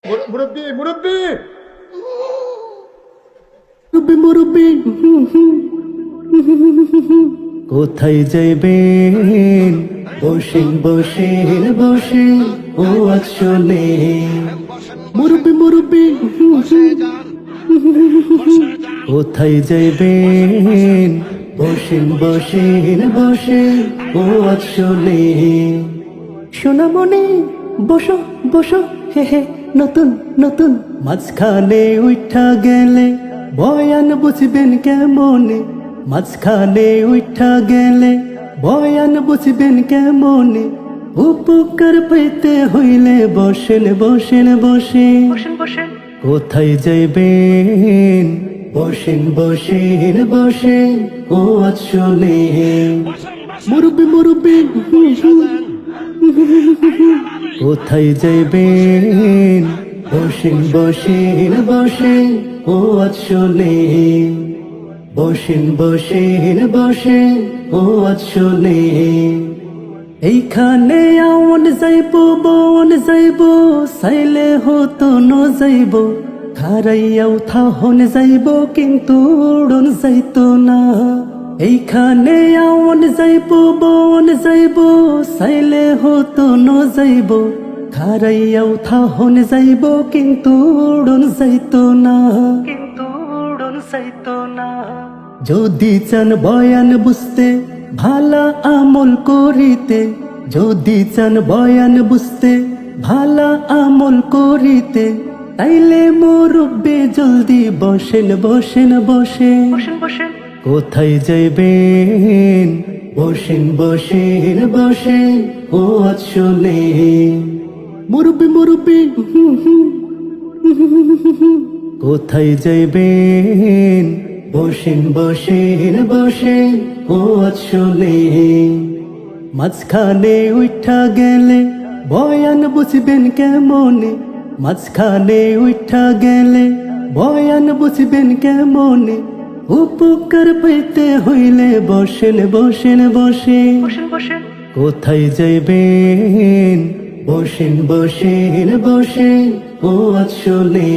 মুরব্বি মুরব্বি মুরব্বি মুরব্বি কোথায় যাইবেন বসেন বসেন বসে ও আসলে মুরব্বি মুরব্বি কোথায় যাইবেন বসেন বসেন বসে ও আসলে সোনামণি বসো বসো হে হে নতুন নতুন মাঝখানে উঠা গেলে বয়ান বুঝবেন কেমনে মাঝখানে উঠা গেলে বয়ান বুঝবেন কেমনে উপকার পেতে হইলে বসেন বসেন বসেন কোথায় যাইবেন বসেন বসেন বসেন ও আসলে মুরব্বি মুরব্বি কোথায় যাইবেন বসেন বসেন বসেন ও আসলে বসেন বসেন বসেন ও আসলে এইখানে আওন যাইব বন যাইব সাইলে হতো ন যাইব খারাইয়াও থাহন যাইব কিন্তু উড়ন যাইতো না এইখানে আওন যাইব বন যাইব সাইলে হতো ন যাইব খারাইয়াও থাহন যাইব কিন্তু উড়ন যাইতো না যদি চান বয়ান বুঝতে ভালা আমল করিতে যদি চান বয়ান বুঝতে ভালা আমল করিতে তাইলে মুরব্বি জলদি বসেন বসেন বসেন কোথায় যাইবেন বসেন বসেন বসেন ও আসলে মুরব্বি মুরব্বি কোথায় যাইবেন বসেন বসেন বসেন ও আসলে মাঝখানে উঠা গেলে বয়ান বুঝবেন কেমনে মাঝখানে উঠা গেলে বয়ান বুঝবেন কেমনে উপকার পেতে হইলে বসেন বসেন বসেন কোথায় যাইবেন বসেন বসেন বসেন ও আসলে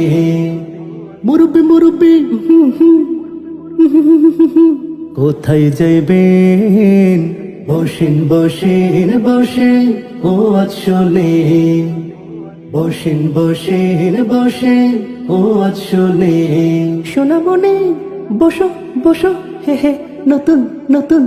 মুরব্বি মুরব্বি কোথায় যাইবেন বসেন বসেন বসেন ও আসলে বসেন বসেন বসেন ও আসলে সোনামণি বসো বসো হে হে নতুন নতুন